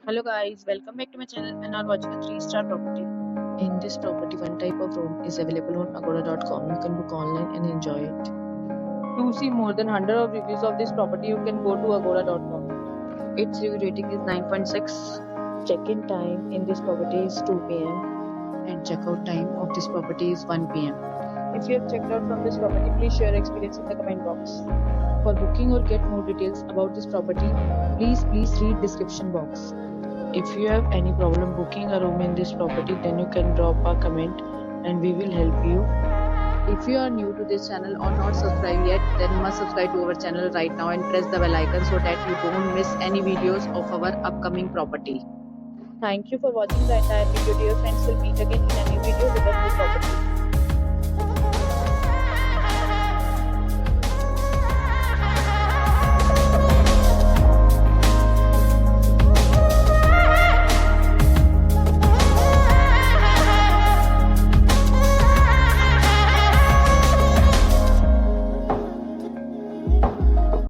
Hello guys, welcome back to my channel and are watching a 3-star property. In this property, one type of room is available on agoda.com. You can book online and enjoy it. To see more than 100 of reviews of this property, you can go to agoda.com. Its review rating is 9.6. Check-in time in this property is 2 p.m. and check-out time of this property is 1 p.m. If you have checked out from this property, please share your experience in the comment box. For booking or get more details about this property, please read description box. If you have any problem booking a room in this property, then you can drop a comment and we will help you. If you are new to this channel or not subscribed yet, then must subscribe to our channel right now and press the bell icon so that you don't miss any videos of our upcoming property. Thank you for watching the entire video. Dear friends, will meet again in a new video with a new property.